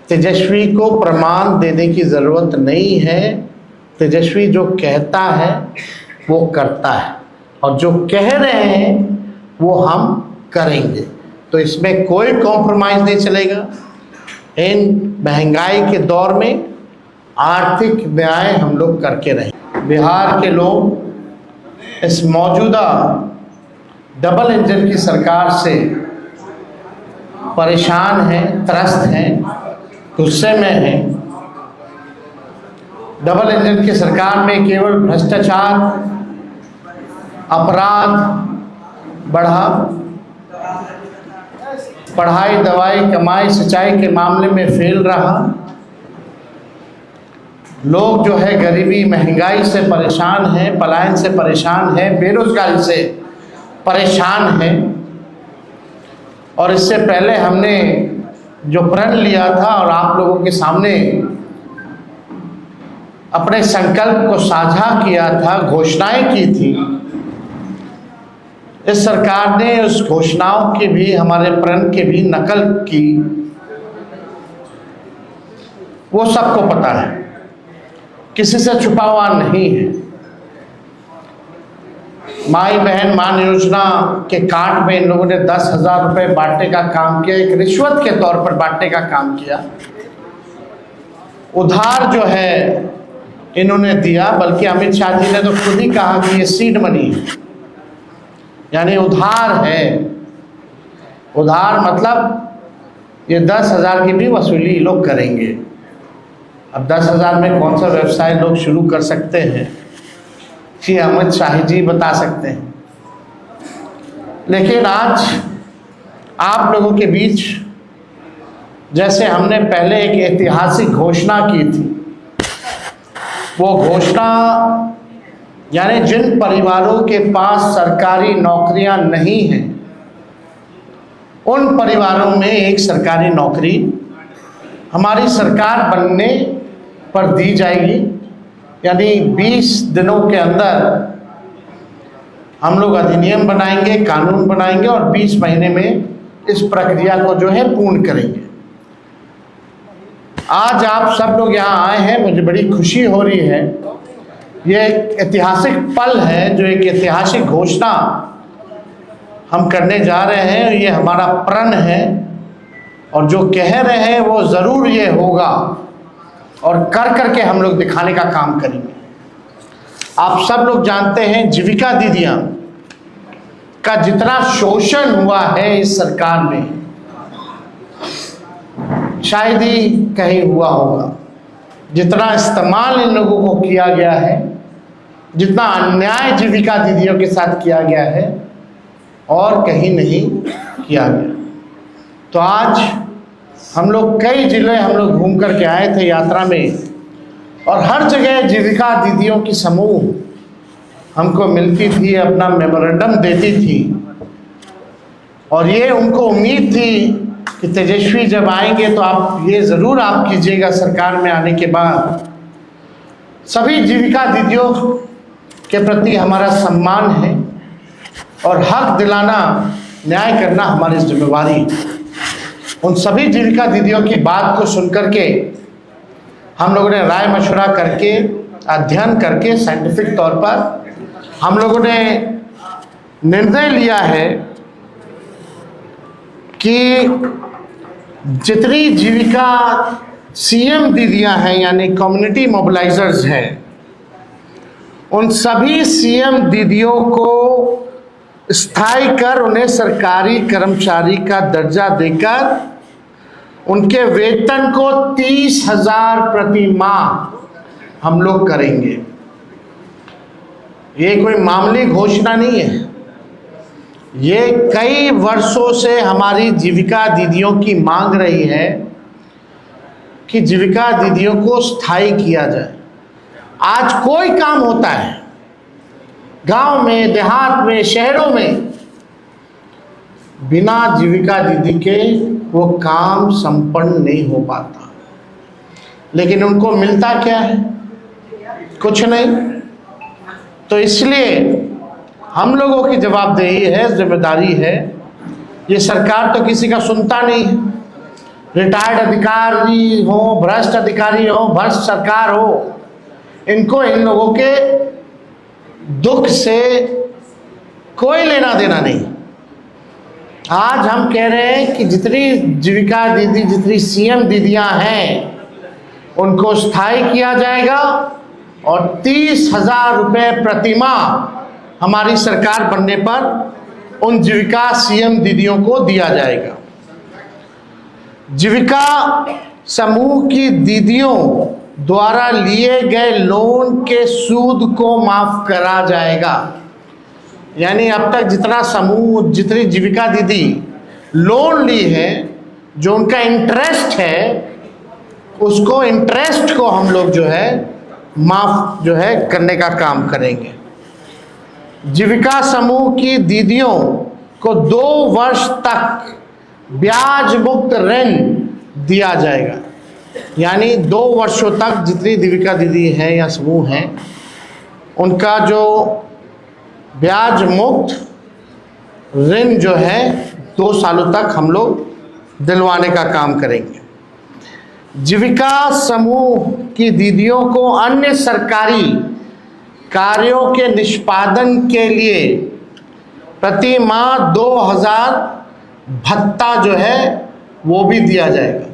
तेजस्वी को प्रमाण देने की ज़रूरत नहीं है। तेजस्वी जो कहता है वो करता है, और जो कह रहे हैं वो हम करेंगे। तो इसमें कोई कॉम्प्रोमाइज़ नहीं चलेगा। इन महंगाई के दौर में आर्थिक न्याय हम लोग करके रहें। बिहार के लोग इस मौजूदा डबल इंजन की सरकार से परेशान हैं, त्रस्त हैं, गुस्से में हैं। डबल इंजन की सरकार में केवल भ्रष्टाचार, अपराध बढ़ा, पढ़ाई, दवाई, कमाई, सिंचाई के मामले में फेल रहा। लोग जो है गरीबी, महंगाई से परेशान हैं, पलायन से परेशान हैं, बेरोजगारी से परेशान हैं। और इससे पहले हमने जो प्रण लिया था और आप लोगों के सामने अपने संकल्प को साझा किया था, घोषणाएं की थी, इस सरकार ने उस घोषणाओं की भी, हमारे प्रण की भी नकल की। वो सबको पता है, किसी से छुपा हुआ नहीं है। माई बहन मान योजना के कार्ड में इन लोगों ने 10,000 रुपये बांटने का काम किया, एक रिश्वत के तौर पर बांटने का काम किया। उधार जो है इन्होंने दिया, बल्कि अमित शाह जी ने तो खुद ही कहा कि ये सीड मनी है, यानी उधार है। उधार मतलब ये 10,000 की भी वसूली लोग करेंगे। अब 10,000 में कौन सा व्यवसाय लोग शुरू कर सकते हैं, जी अमित शाह जी बता सकते हैं। लेकिन आज आप लोगों के बीच, जैसे हमने पहले एक ऐतिहासिक घोषणा की थी, वो घोषणा यानी जिन परिवारों के पास सरकारी नौकरियां नहीं हैं, उन परिवारों में एक सरकारी नौकरी हमारी सरकार बनने पर दी जाएगी। यानी 20 दिनों के अंदर हम लोग अधिनियम बनाएंगे, कानून बनाएंगे और 20 महीने में इस प्रक्रिया को जो है पूर्ण करेंगे। आज आप सब लोग यहाँ आए हैं, मुझे बड़ी खुशी हो रही है। ये एक ऐतिहासिक पल है, जो एक ऐतिहासिक घोषणा हम करने जा रहे हैं। ये हमारा प्रण है, और जो कह रहे हैं वो ज़रूर ये होगा, और कर करके हम लोग दिखाने का काम करेंगे। आप सब लोग जानते हैं जीविका दीदियां का जितना शोषण हुआ है इस सरकार में, शायद ही कहीं हुआ होगा। जितना इस्तेमाल इन लोगों को किया गया है, जितना अन्याय जीविका दीदियों के साथ किया गया है, और कहीं नहीं किया गया। तो आज हम लोग कई जिले हम लोग घूम करके आए थे यात्रा में, और हर जगह जीविका दीदियों की समूह हमको मिलती थी, अपना मेमोरेंडम देती थी। और ये उनको उम्मीद थी कि तेजस्वी जब आएंगे तो आप ये ज़रूर आप कीजिएगा सरकार में आने के बाद। सभी जीविका दीदियों के प्रति हमारा सम्मान है, और हक दिलाना, न्याय करना हमारी जिम्मेवारी। उन सभी जीविका दीदियों की बात को सुनकर के हम लोगों ने राय मशवरा करके, अध्ययन करके, साइंटिफिक तौर पर हम लोगों ने निर्णय लिया है कि जितनी जीविका सीएम दीदियां हैं, यानी कम्युनिटी मोबिलाइजर्स हैं, उन सभी सीएम दीदियों को स्थायी कर उन्हें सरकारी कर्मचारी का दर्जा देकर उनके वेतन को 30,000 प्रति माह हम लोग करेंगे। ये कोई मामूली घोषणा नहीं है, ये कई वर्षों से हमारी जीविका दीदियों की मांग रही है कि जीविका दीदियों को स्थायी किया जाए। आज कोई काम होता है गांव में, देहात में, शहरों में, बिना जीविका दीदी के वो काम संपन्न नहीं हो पाता। लेकिन उनको मिलता क्या है? कुछ नहीं। तो इसलिए हम लोगों की जवाबदेही है, जिम्मेदारी है। ये सरकार तो किसी का सुनता नहीं है। रिटायर्ड अधिकारी हो, भ्रष्ट अधिकारी हो, भ्रष्ट सरकार हो, इनको इन लोगों के दुख से कोई लेना देना नहीं। आज हम कह रहे हैं कि जितनी जीविका दीदी, जितनी सीएम दीदियां हैं, उनको स्थायी किया जाएगा और 30,000 रुपये प्रतिमाह हमारी सरकार बनने पर उन जीविका सीएम दीदियों को दिया जाएगा। जीविका समूह की दीदियों द्वारा लिए गए लोन के सूद को माफ करा जाएगा। यानी अब तक जितना समूह, जितनी जीविका दीदी लोन ली है, जो उनका इंटरेस्ट है, उसको इंटरेस्ट को हम लोग जो है माफ जो है करने का काम करेंगे। जीविका समूह की दीदियों को 2 वर्ष तक ब्याज मुक्त ऋण दिया जाएगा। यानी 2 वर्षों तक जितनी जीविका दीदी हैं या समूह हैं, उनका जो ब्याज मुक्त ऋण जो है 2 सालों तक हम लोग दिलवाने का काम करेंगे। जीविका समूह की दीदियों को अन्य सरकारी कार्यों के निष्पादन के लिए प्रति माह 2,000 भत्ता जो है वो भी दिया जाएगा।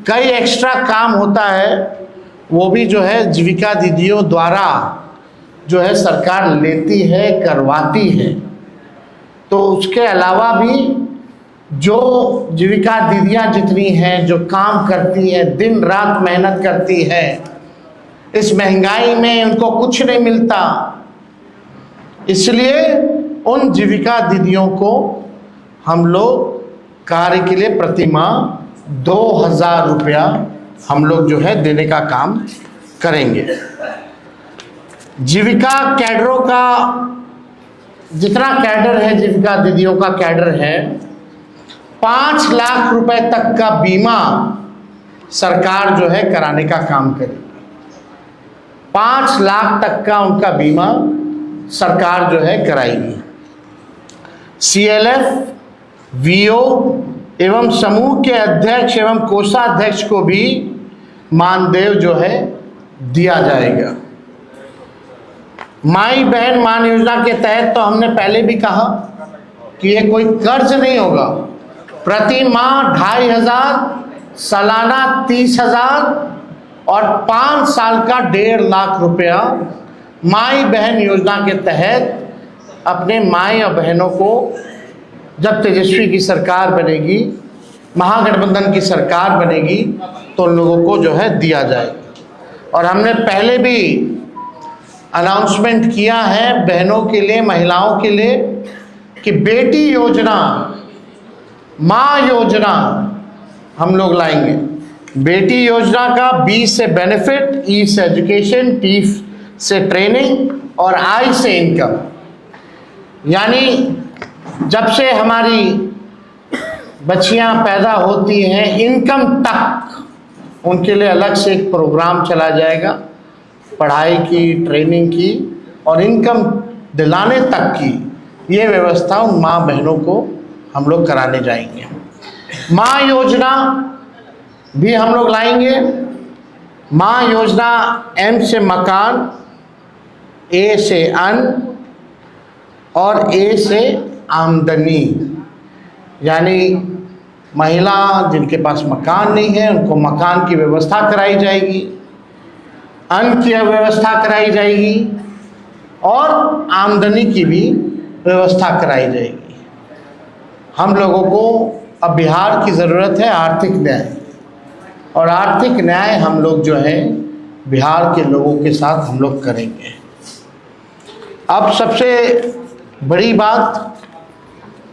कई एक्स्ट्रा काम होता है, वो भी जो है जीविका दीदियों द्वारा जो है सरकार लेती है, करवाती है। तो उसके अलावा भी जो जीविका दीदियां जितनी हैं, जो काम करती हैं, दिन रात मेहनत करती हैं, इस महंगाई में उनको कुछ नहीं मिलता, इसलिए उन जीविका दीदियों को हम लोग कार्य के लिए प्रति माह 2,000 रुपया हम लोग जो है देने का काम करेंगे। जीविका कैडरों का जितना कैडर है, जीविका दीदियों का कैडर है, 5 लाख रुपए तक का बीमा सरकार जो है कराने का काम करेगी। 5 लाख तक का उनका बीमा सरकार जो है कराएगी। CLF, VO एवं समूह के अध्यक्ष एवं कोषाध्यक्ष को भी मानदेय जो है दिया जाएगा। माई बहन मान योजना के तहत तो हमने पहले भी कहा कि ये कोई कर्ज नहीं होगा। प्रति माह 2,500, सालाना 30,000 और 5 साल का 1.5 लाख रुपया माई बहन योजना के तहत अपने माई और बहनों को, जब तेजस्वी की सरकार बनेगी, महागठबंधन की सरकार बनेगी, तो उन लोगों को जो है दिया जाएगा। और हमने पहले भी अनाउंसमेंट किया है बहनों के लिए, महिलाओं के लिए, कि बेटी योजना, माँ योजना हम लोग लाएंगे। बेटी योजना का B से बेनिफिट, E से एजुकेशन, T से ट्रेनिंग और I से इनकम। यानी जब से हमारी बच्चियां पैदा होती हैं, इनकम तक उनके लिए अलग से एक प्रोग्राम चला जाएगा, पढ़ाई की, ट्रेनिंग की और इनकम दिलाने तक की ये व्यवस्था उन माँ बहनों को हम लोग कराने जाएंगे। माँ योजना भी हम लोग लाएंगे। माँ योजना M से मकान, A से अन्न और A से आमदनी। यानी महिला जिनके पास मकान नहीं है, उनको मकान की व्यवस्था कराई जाएगी, अन्न की व्यवस्था कराई जाएगी और आमदनी की भी व्यवस्था कराई जाएगी। हम लोगों को अब बिहार की ज़रूरत है आर्थिक न्याय, और आर्थिक न्याय हम लोग जो है बिहार के लोगों के साथ हम लोग करेंगे। अब सबसे बड़ी बात,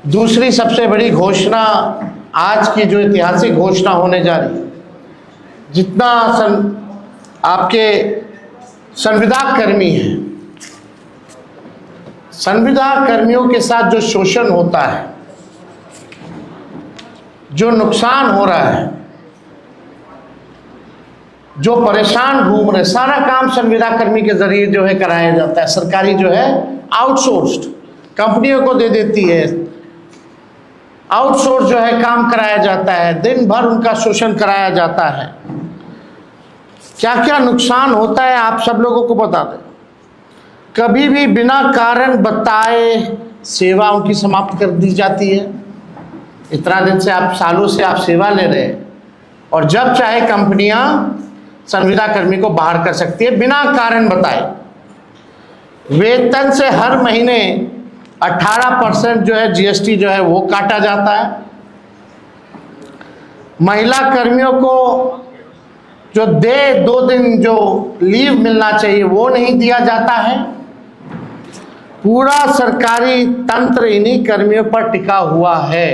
दूसरी सबसे बड़ी घोषणा, आज की जो ऐतिहासिक घोषणा होने जा रही है, जितना आपके संविदा कर्मी हैं, संविदा कर्मियों के साथ जो शोषण होता है, जो नुकसान हो रहा है, जो परेशान घूम रहे, सारा काम संविदा कर्मी के जरिए जो है कराया जाता है। सरकारी जो है आउटसोर्स्ड कंपनियों को दे देती है। आउटसोर्स जो है काम कराया जाता है, दिन भर उनका शोषण कराया जाता है। क्या क्या नुकसान होता है आप सब लोगों को बता दें। कभी भी बिना कारण बताए सेवा उनकी समाप्त कर दी जाती है। इतना दिन से आप सालों से आप सेवा ले रहे हैं और जब चाहे कंपनियां संविदा कर्मी को बाहर कर सकती है बिना कारण बताए। वेतन से हर महीने 18% जो है जीएसटी जो है वो काटा जाता है। महिला कर्मियों को जो 2 दिन जो लीव मिलना चाहिए वो नहीं दिया जाता है। पूरा सरकारी तंत्र इन्हीं कर्मियों पर टिका हुआ है,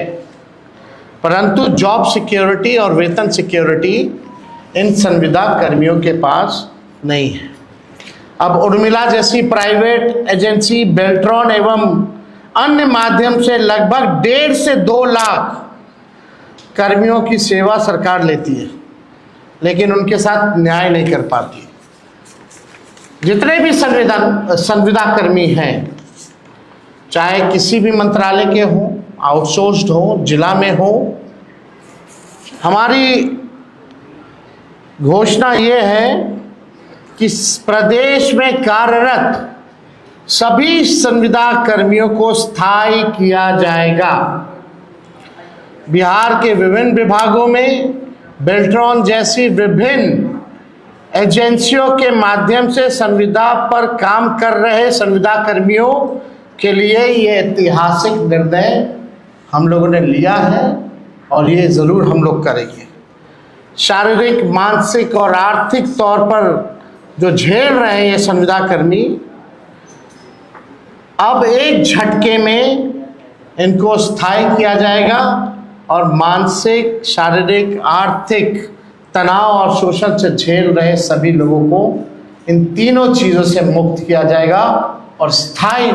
परंतु जॉब सिक्योरिटी और वेतन सिक्योरिटी इन संविदा कर्मियों के पास नहीं है। अब उर्मिला जैसी प्राइवेट एजेंसी बेल्ट्रॉन एवं अन्य माध्यम से लगभग 1.5 से 2 लाख कर्मियों की सेवा सरकार लेती है, लेकिन उनके साथ न्याय नहीं कर पाती। जितने भी संविदा कर्मी हैं, चाहे किसी भी मंत्रालय के हों, आउटसोर्स्ड हो, जिला में हो, हमारी घोषणा ये है कि प्रदेश में कार्यरत सभी संविदा कर्मियों को स्थायी किया जाएगा। बिहार के विभिन्न विभागों में बेल्ट्रॉन जैसी विभिन्न एजेंसियों के माध्यम से संविदा पर काम कर रहे संविदा कर्मियों के लिए ये ऐतिहासिक निर्णय हम लोगों ने लिया है और ये ज़रूर हम लोग करेंगे। शारीरिक, मानसिक और आर्थिक तौर पर जो झेल रहे हैं ये संविदा कर्मी, अब एक झटके में इनको स्थायी किया जाएगा और मानसिक, शारीरिक, आर्थिक तनाव और शोषण से झेल रहे सभी लोगों को इन तीनों चीज़ों से मुक्त किया जाएगा और स्थायी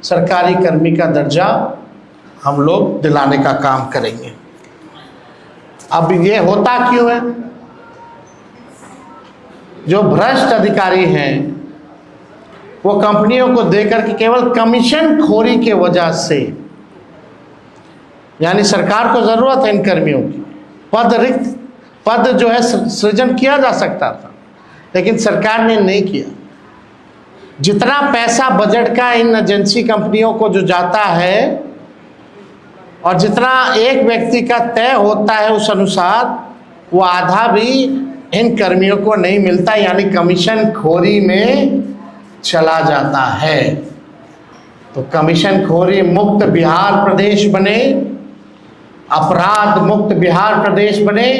सरकारी कर्मी का दर्जा हम लोग दिलाने का काम करेंगे। अब ये होता क्यों है? जो भ्रष्ट अधिकारी हैं वो कंपनियों को देकर के केवल कमीशन खोरी के वजह से, यानी सरकार को जरूरत है इन कर्मियों की, पद जो है सृजन किया जा सकता था, लेकिन सरकार ने नहीं किया। जितना पैसा बजट का इन एजेंसी कंपनियों को जो जाता है और जितना एक व्यक्ति का तय होता है उस अनुसार, वो आधा भी इन कर्मियों को नहीं मिलता, यानी कमीशन खोरी में चला जाता है। तो कमीशन खोरी मुक्त बिहार प्रदेश बने, अपराध मुक्त बिहार प्रदेश बने,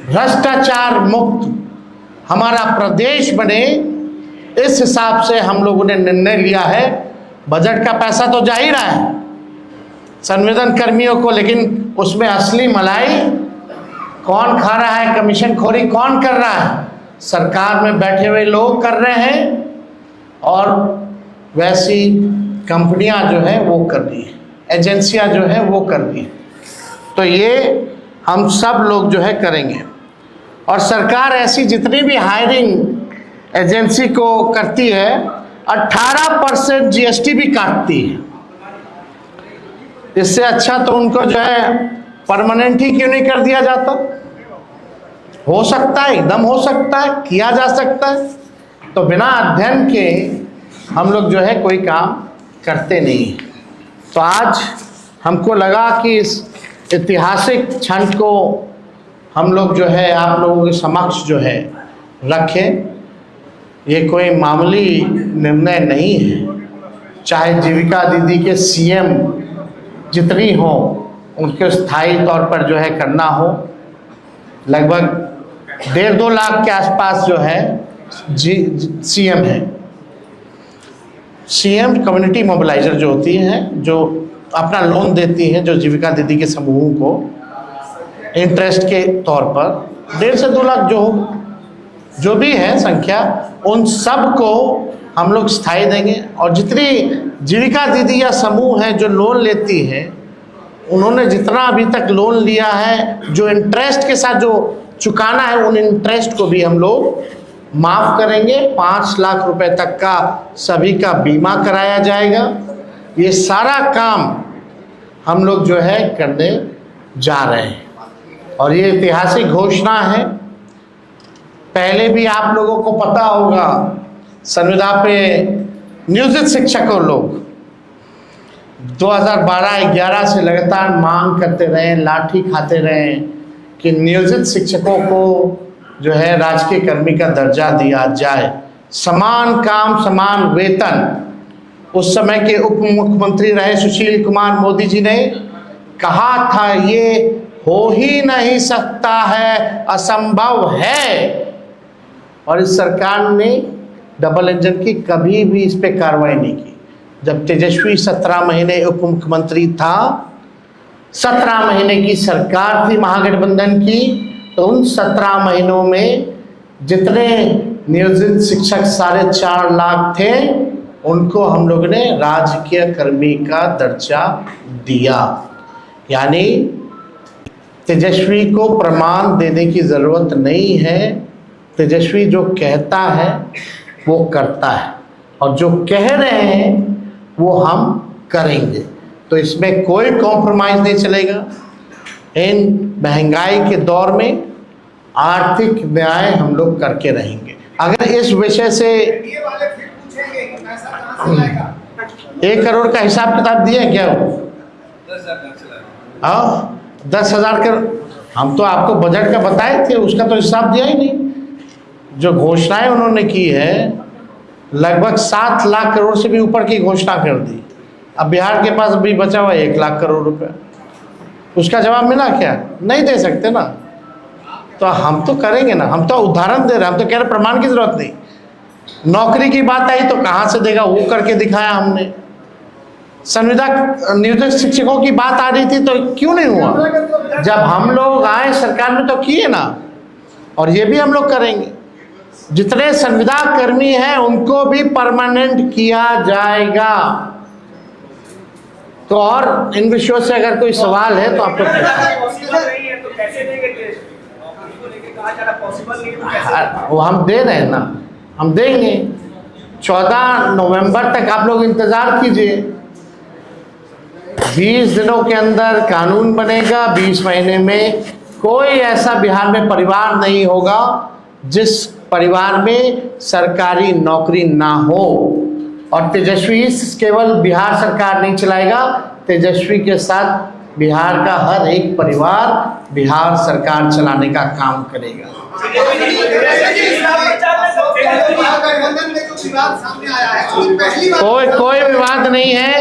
भ्रष्टाचार मुक्त हमारा प्रदेश बने, इस हिसाब से हम लोगों ने निर्णय लिया है। बजट का पैसा तो जा ही रहा है संविदा कर्मियों को, लेकिन उसमें असली मलाई कौन खा रहा है, कमीशन खोरी कौन कर रहा है? सरकार में बैठे हुए लोग कर रहे हैं और वैसी कंपनियां जो है वो कर रही है, एजेंसियां जो है वो कर रही है। तो ये हम सब लोग जो है करेंगे। और सरकार ऐसी जितनी भी हायरिंग एजेंसी को करती है 18% जीएसटी भी काटती है। इससे अच्छा तो उनको जो है परमानेंट ही क्यों नहीं कर दिया जाता? हो सकता है, एकदम हो सकता है, किया जा सकता है। तो बिना अध्ययन के हम लोग जो है कोई काम करते नहीं। तो आज हमको लगा कि इस ऐतिहासिक क्षण को हम लोग जो है आप लोगों के समक्ष जो है रखें। ये कोई मामूली निर्णय नहीं है। चाहे जीविका दीदी के सीएम जितनी हो उनके स्थायी तौर पर जो है करना हो, लगभग 1.5-2 लाख के आसपास जो है सीएम है। सीएम कम्युनिटी मोबिलाइजर जो होती हैं, जो अपना लोन देती हैं, जो जीविका दीदी के समूहों को इंटरेस्ट के तौर पर 1.5 से 2 लाख जो भी है संख्या, उन सब को हम लोग स्थायी देंगे। और जितनी जीविका दीदी या समूह है जो लोन लेती है, उन्होंने जितना अभी तक लोन लिया है, जो इंटरेस्ट के साथ जो चुकाना है, उन इंटरेस्ट को भी हम लोग माफ़ करेंगे। 5 लाख रुपए तक का सभी का बीमा कराया जाएगा। ये सारा काम हम लोग जो है करने जा रहे हैं। और ये ऐतिहासिक घोषणा है। पहले भी आप लोगों को पता होगा, संविदा पे नियोजित शिक्षकों लोग 2012-11 से लगातार मांग करते रहे, लाठी खाते रहे कि नियोजित शिक्षकों को जो है राजकीय कर्मी का दर्जा दिया जाए, समान काम समान वेतन। उस समय के उप मुख्यमंत्री रहे सुशील कुमार मोदी जी ने कहा था ये हो ही नहीं सकता है, असंभव है। और इस सरकार ने डबल इंजन की कभी भी इस पे कार्रवाई नहीं की। जब तेजस्वी 17 महीने उप मुख्यमंत्री था, 17 महीने की सरकार थी महागठबंधन की, तो उन 17 महीनों में जितने नियोजित शिक्षक 4.5 लाख थे, उनको हम लोग ने राजकीय कर्मी का दर्जा दिया। यानी तेजस्वी को प्रमाण देने की ज़रूरत नहीं है। तेजस्वी जो कहता है वो करता है, और जो कह रहे हैं वो हम करेंगे। तो इसमें कोई कॉम्प्रोमाइज़ नहीं चलेगा। इन महंगाई के दौर में आर्थिक न्याय हम लोग करके रहेंगे। अगर इस विषय से 1 करोड़ का हिसाब किताब दिया क्या वो? 10,000 का हम तो आपको बजट का बताए थे, उसका तो हिसाब दिया ही नहीं। जो घोषणाएं उन्होंने की है, लगभग 7 लाख करोड़ से भी ऊपर की घोषणा कर दी। अब बिहार के पास अभी बचा हुआ 1 लाख करोड़ रुपया, उसका जवाब मिला क्या? नहीं दे सकते ना। तो हम तो करेंगे ना, हम तो उदाहरण दे रहे हैं, हम तो कह रहे प्रमाण की जरूरत नहीं। नौकरी की बात आई तो कहाँ से देगा, वो करके दिखाया हमने। संविदा नियोजित शिक्षकों की बात आ रही थी तो क्यों नहीं हुआ? जब हम लोग आए सरकार में तो किए ना, और ये भी हम लोग करेंगे। जितने संविदा कर्मी हैं उनको भी परमानेंट किया जाएगा। तो और इन विषयों से अगर कोई सवाल है तो आप लोग वो हम दे रहे हैं ना, हम देंगे। 14 नवंबर तक आप लोग इंतजार कीजिए। 20 दिनों के अंदर कानून बनेगा। 20 महीने में कोई ऐसा बिहार में परिवार नहीं होगा जिस परिवार में सरकारी नौकरी ना हो। और तेजस्वी केवल बिहार सरकार नहीं चलाएगा, तेजस्वी के साथ बिहार का हर एक परिवार बिहार सरकार चलाने का काम करेगा। कोई विवाद नहीं है।